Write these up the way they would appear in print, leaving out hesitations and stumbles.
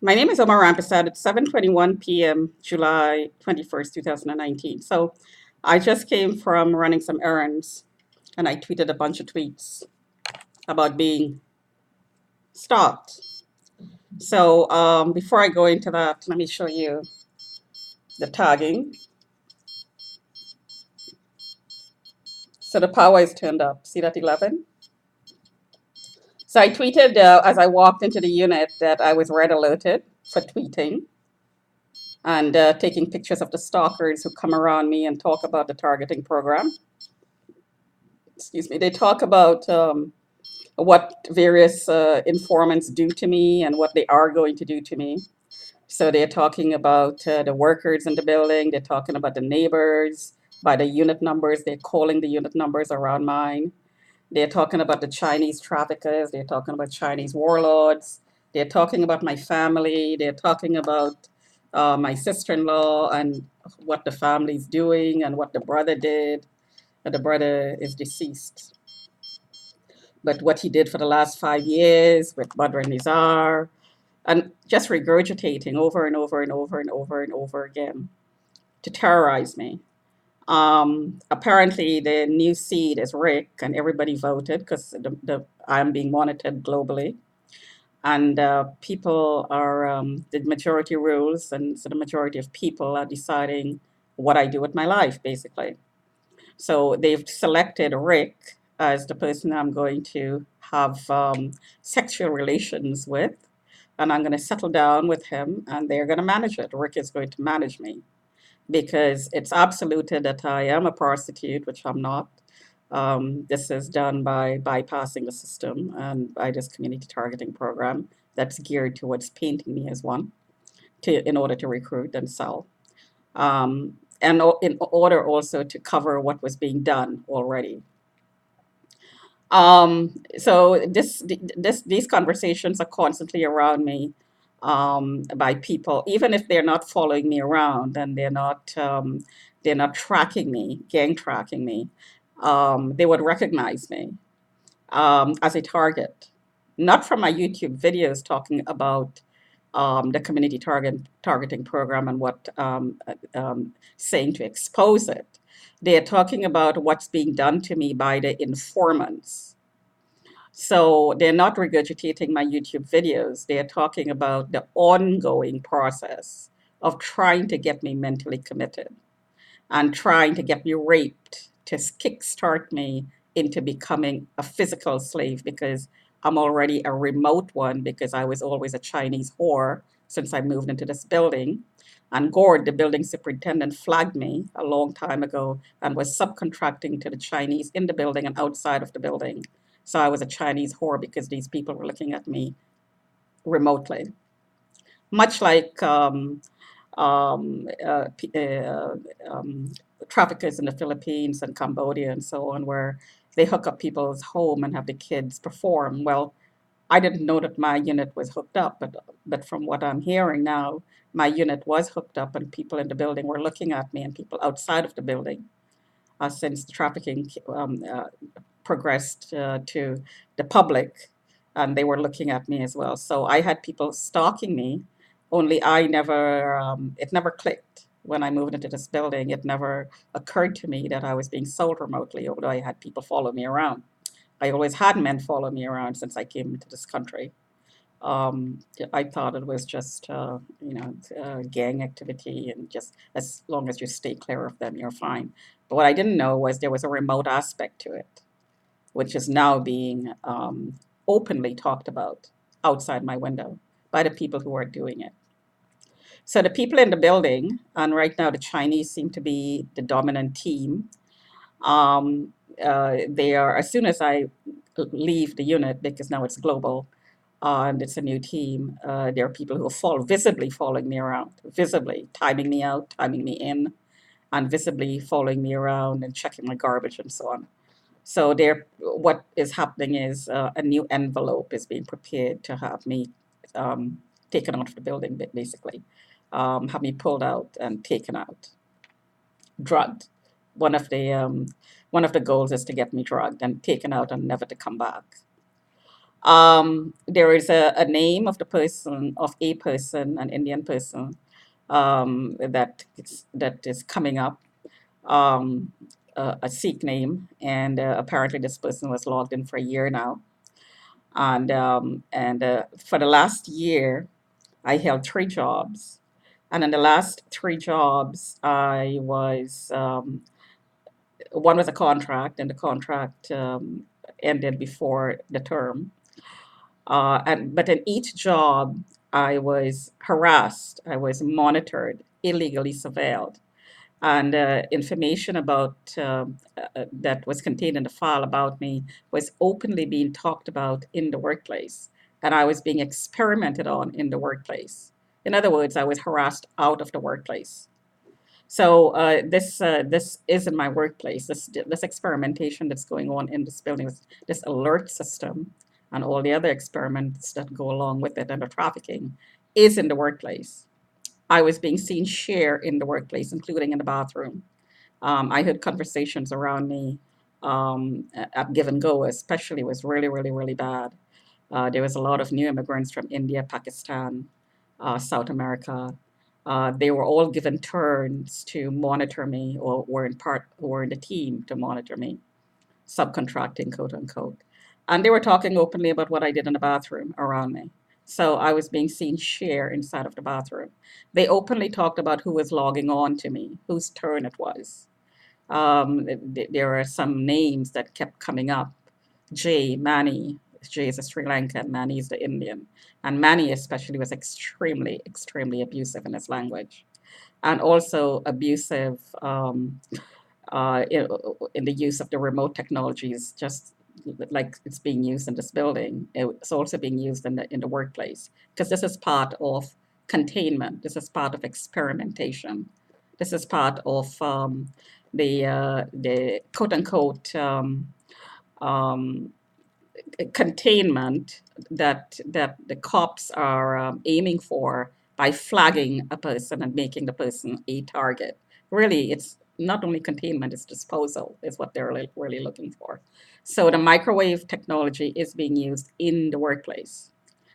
My name is Omar Rampersad. It's 7:21 p.m., July 21st, 2019. So I just came from running some errands and I tweeted a bunch of tweets about being stalked. So before I go into that, let me show you the tagging. So the power is turned up. See that 11? So I tweeted as I walked into the unit that I was red alerted for tweeting and taking pictures of the stalkers who come around me and talk about the targeting program. Excuse me. They talk about what various informants do to me and what they are going to do to me. So they're talking about the workers in the building, they're talking about the neighbors by the unit numbers, they're calling the unit numbers around mine. They're talking about the Chinese traffickers, they're talking about Chinese warlords, they're talking about my family, they're talking about my sister in law and what the family's doing and what the brother did. The brother is deceased, but what he did for the last 5 years with Badr Nizar, and just regurgitating over and over and over and over and over again to terrorize me. Apparently, the new seed is Rick, and everybody voted because I'm being monitored globally. And people are, the majority rules, and so the majority of people are deciding what I do with my life, basically. So they've selected Rick as the person I'm going to have sexual relations with, and I'm going to settle down with him, and they're going to manage it. Rick is going to manage me because it's absoluted that I am a prostitute, which I'm not. This is done by bypassing the system and by this community targeting program that's geared towards painting me as one in order to recruit and sell. And in order also to cover what was being done already. So these conversations are constantly around me by people, even if they're not following me around and they're not tracking me, gang tracking me. They would recognize me as a target, not from my YouTube videos talking about the community targeting program and what saying to expose it. They are talking about what's being done to me by the informants. So they're not regurgitating my YouTube videos. They're talking about the ongoing process of trying to get me mentally committed and trying to get me raped to kickstart me into becoming a physical slave because I'm already a remote one because I was always a Chinese whore since I moved into this building. And Gord, the building superintendent, flagged me a long time ago and was subcontracting to the Chinese in the building and outside of the building. So I was a Chinese whore because these people were looking at me remotely. Much like um, uh, um, traffickers in the Philippines and Cambodia and so on, where they hook up people's home and have the kids perform. Well, I didn't know that my unit was hooked up, but from what I'm hearing now, my unit was hooked up, and people in the building were looking at me, and people outside of the building, since the trafficking progressed to the public, and they were looking at me as well. So I had people stalking me, only it never clicked when I moved into this building. It never occurred to me that I was being sold remotely, although I had people follow me around. I always had men follow me around since I came into this country. I thought it was just, gang activity, and just as long as you stay clear of them, you're fine. But what I didn't know was there was a remote aspect to it, which is now being openly talked about outside my window by the people who are doing it. So the people in the building, and right now the Chinese seem to be the dominant team. They are, as soon as I leave the unit, because now it's global and it's a new team, there are people who are visibly following me around, visibly timing me out, timing me in, and visibly following me around and checking my garbage and so on. So what is happening is a new envelope is being prepared to have me um, taken out of the building, basically, have me pulled out and taken out, drugged. One of the um, one of the goals is to get me drugged and taken out and never to come back. There is a name of the person, of a person, an Indian person, that is coming up, um, a Sikh name, and apparently this person was logged in for a year now. And for the last year, I held three jobs. And in the last three jobs, I was one was a contract, and the contract ended before the term. But in each job, I was harassed, I was monitored, illegally surveilled, and information about that was contained in the file about me was openly being talked about in the workplace, and I was being experimented on in the workplace. In other words, I was harassed out of the workplace. So this is in my workplace. This experimentation that's going on in this building, this alert system, and all the other experiments that go along with it, and the trafficking, is in the workplace. I was being seen share in the workplace, including in the bathroom. I heard conversations around me at Give and Go, especially, was really, really, really bad. There was a lot of new immigrants from India, Pakistan, South America. They were all given turns to monitor me, or were in the team to monitor me, subcontracting, quote unquote. And they were talking openly about what I did in the bathroom around me. So I was being seen share inside of the bathroom. They openly talked about who was logging on to me, whose turn it was. There are some names that kept coming up. Mani. Jay is a Sri Lankan, Mani is the Indian. And Mani especially was extremely, extremely abusive in his language. And also abusive uh, in, in the use of the remote technologies, just like it's being used in this building. It's also being used in the workplace, because this is part of containment. This is part of experimentation. This is part of the quote unquote um, containment that the cops are aiming for by flagging a person and making the person a target. Really, it's not only containment, it's disposal is what they're really looking for. So the microwave technology is being used in the workplace.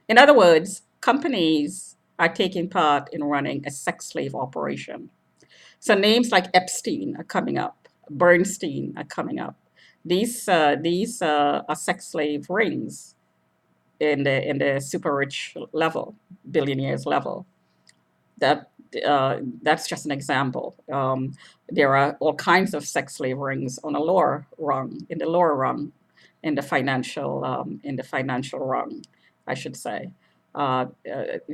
In other words, companies are taking part in running a sex slave operation. So names like Epstein are coming up, Bernstein are coming up. These are sex slave rings in the super rich level, billionaires level. That that's just an example. There are all kinds of sex slave rings on a lower rung, in the lower rung, in the financial rung, I should say.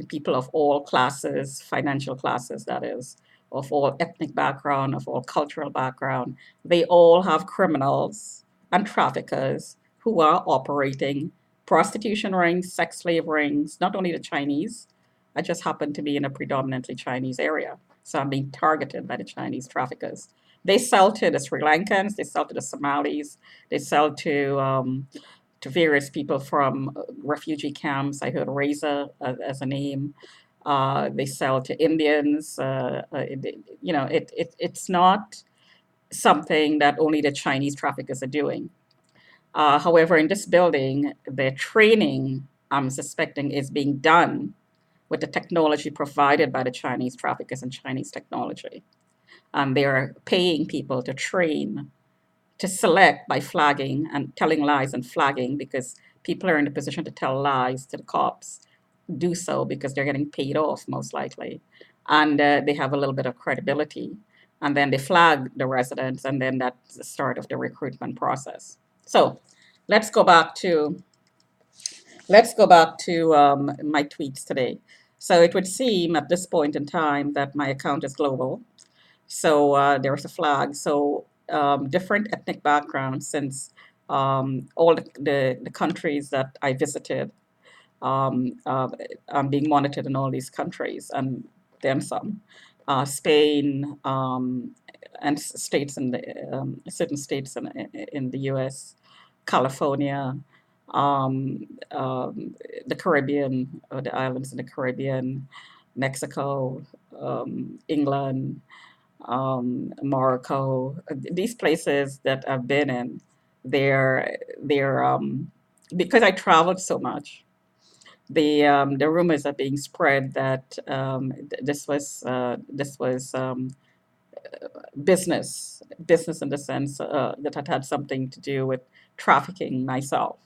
People of all classes, financial classes, that is, of all ethnic background, of all cultural background, they all have criminals and traffickers who are operating prostitution rings, sex slave rings, not only the Chinese. I just happen to be in a predominantly Chinese area, so I'm being targeted by the Chinese traffickers. They sell to the Sri Lankans, they sell to the Somalis, they sell to various people from refugee camps. I heard Reza as a name. They sell to Indians. It's not something that only the Chinese traffickers are doing. However, in this building, the training, I'm suspecting, is being done with the technology provided by the Chinese traffickers and Chinese technology. They're paying people to train, to select by flagging and telling lies and flagging, because people are in a position to tell lies to the cops. Do so because they're getting paid off, most likely. And they have a little bit of credibility. And then they flag the residents, and then that's the start of the recruitment process. So let's go back to my tweets today. So it would seem at this point in time that my account is global. So there's a flag. So different ethnic backgrounds, since all the countries that I visited, um, uh, I'm being monitored in all these countries and then some. Spain, and states in the certain states in the U.S., California, um, um, the Caribbean, or the islands in the Caribbean, Mexico, England, Morocco. These places that I've been in, they're because I traveled so much, the rumors are being spread that this was business in the sense that it had something to do with trafficking myself.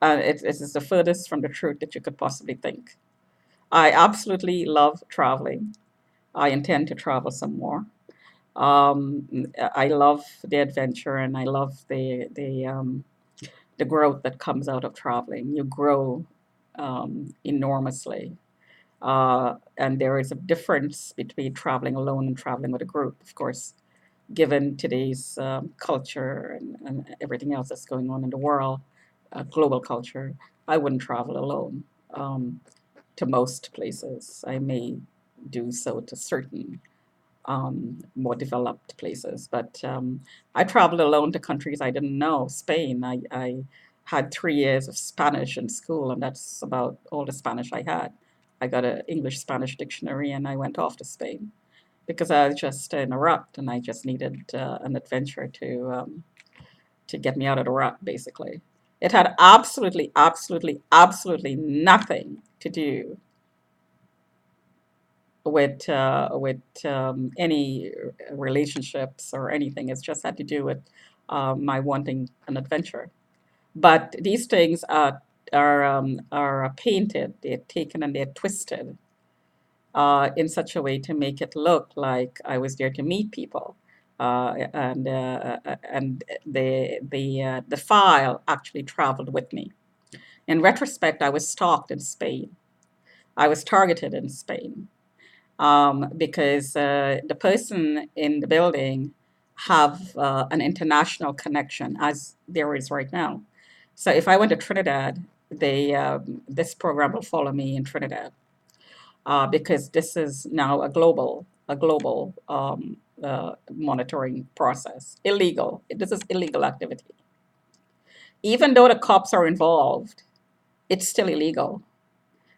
It is the furthest from the truth that you could possibly think. I absolutely love traveling. I intend to travel some more. I love the adventure and I love the growth that comes out of traveling. You grow enormously. And there is a difference between traveling alone and traveling with a group, of course, given today's culture and everything else that's going on in the world, global culture. I wouldn't travel alone to most places. I may do so to certain more developed places. But I traveled alone to countries I didn't know. Spain, I had 3 years of Spanish in school, and that's about all the Spanish I had. I got an English Spanish dictionary, and I went off to Spain because I was just in a rut, and I just needed an adventure to get me out of the rut, basically. It had absolutely, absolutely, absolutely nothing to do with any relationships or anything. It's just had to do with my wanting an adventure. But these things are painted, they're taken and they're twisted in such a way to make it look like I was there to meet people. And the file actually traveled with me. In retrospect, I was stalked in Spain. I was targeted in Spain because the person in the building have an international connection as there is right now. So if I went to Trinidad, this program will follow me in Trinidad because this is now a global monitoring process. Illegal. This is illegal activity. Even though the cops are involved, it's still illegal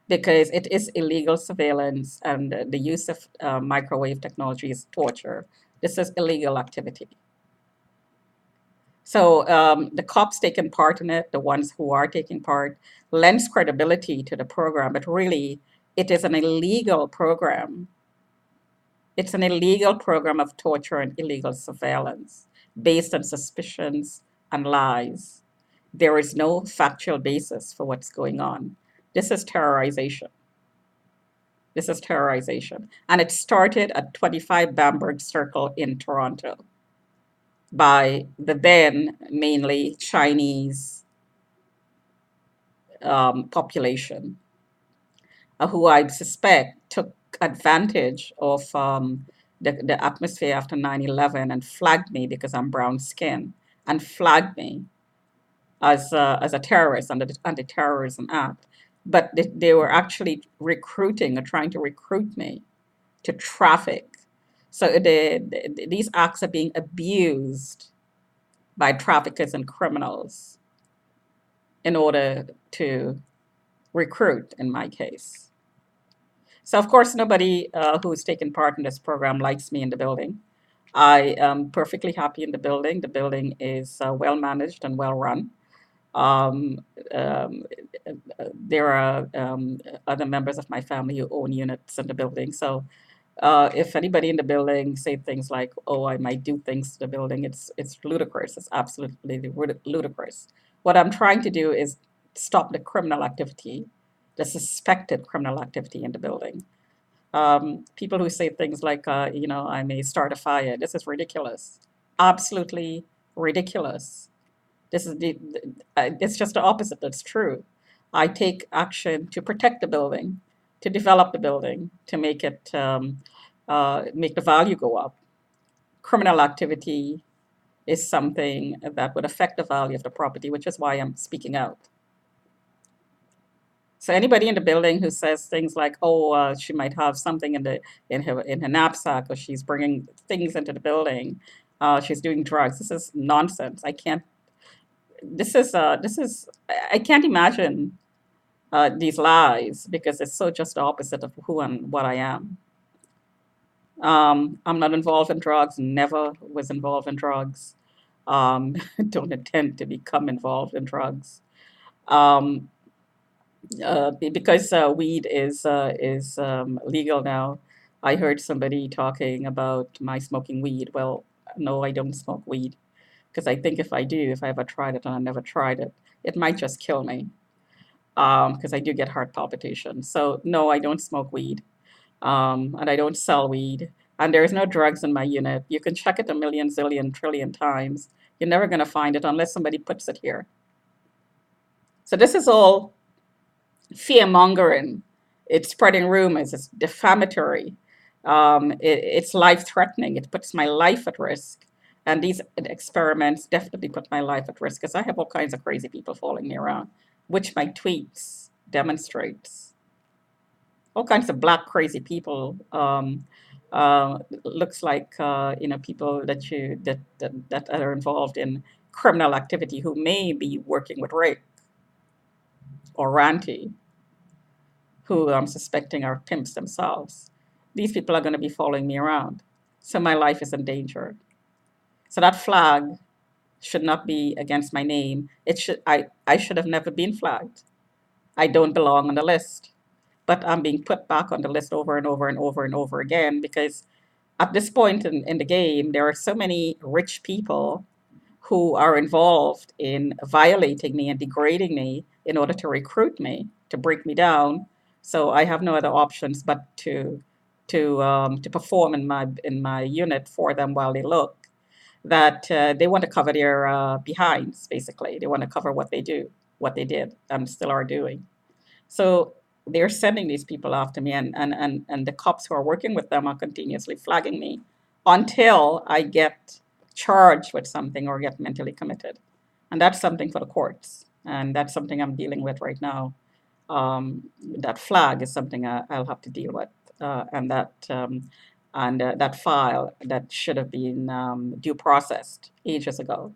because it is illegal surveillance and the use of microwave technology is torture. This is illegal activity. So the cops taking part in it, the ones who are taking part, lends credibility to the program, but really it is an illegal program. It's an illegal program of torture and illegal surveillance based on suspicions and lies. There is no factual basis for what's going on. This is terrorization. This is terrorization. And it started at 25 Bamberg Circle in Toronto by the then mainly Chinese population, who I suspect took advantage of the atmosphere after 9/11 and flagged me because I'm brown skinned and flagged me as a terrorist under the Anti-Terrorism Act. But they were actually recruiting or trying to recruit me to traffic. So these acts are being abused by traffickers and criminals in order to recruit, in my case. So, of course, nobody who's taken part in this program likes me in the building. I am perfectly happy in the building. The building is well managed and well run. Um, um, there are other members of my family who own units in the building. So if anybody in the building say things like, "Oh, I might do things to the building," it's ludicrous. It's absolutely ludicrous. What I'm trying to do is stop the criminal activity, the suspected criminal activity in the building. People who say things like, "I may start a fire." This is ridiculous. Absolutely ridiculous. This is it's just the opposite that's true. I take action to protect the building, to develop the building, to make the value go up. Criminal activity is something that would affect the value of the property, which is why I'm speaking out. So anybody in the building who says things like, "Oh, she might have something in her knapsack, or she's bringing things into the building, she's doing drugs," this is nonsense. I can't. This is. I can't imagine these lies because it's so just the opposite of who and what I am. I'm not involved in drugs, never was involved in drugs. Um, don't intend to become involved in drugs. Um, because weed is legal now. I heard somebody talking about my smoking weed. Well, no, I don't smoke weed because I think if I ever tried it and I never tried it, it might just kill me. Because I do get heart palpitations. So no, I don't smoke weed. And I don't sell weed. And there is no drugs in my unit. You can check it a million, zillion, trillion times. You're never going to find it unless somebody puts it here. So this is all fear mongering. It's spreading rumors. It's defamatory. It's life threatening. It puts my life at risk. And these experiments definitely put my life at risk because I have all kinds of crazy people following me around, which my tweets demonstrates. All kinds of black crazy people. Looks like people that are involved in criminal activity who may be working with rape or Ranty, who I'm suspecting are pimps themselves. These people are going to be following me around. So my life is in danger. So that flag should not be against my name. I should have never been flagged. I don't belong on the list. But I'm being put back on the list over and over and over and over again because at this point in the game, there are so many rich people who are involved in violating me and degrading me in order to recruit me, to break me down. So I have no other options but to perform in my unit for them while they look. That they want to cover their behinds, basically. They want to cover what they do, what they did, and still are doing. So they're sending these people after me, and the cops who are working with them are continuously flagging me until I get charged with something or get mentally committed. And that's something for the courts. And that's something I'm dealing with right now. That flag is something I'll have to deal with. And that file that should have been due processed ages ago,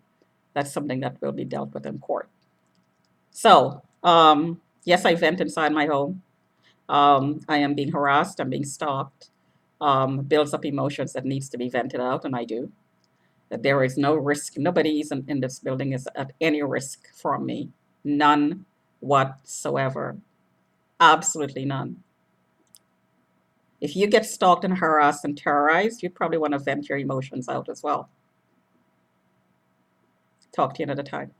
that's something that will be dealt with in court. So, yes, I vent inside my home. I am being harassed, I'm being stalked, builds up emotions that needs to be vented out, and I do. That there is no risk. Nobody in this building is at any risk from me. None whatsoever. Absolutely none. If you get stalked and harassed and terrorized, you probably want to vent your emotions out as well. Talk to you another time.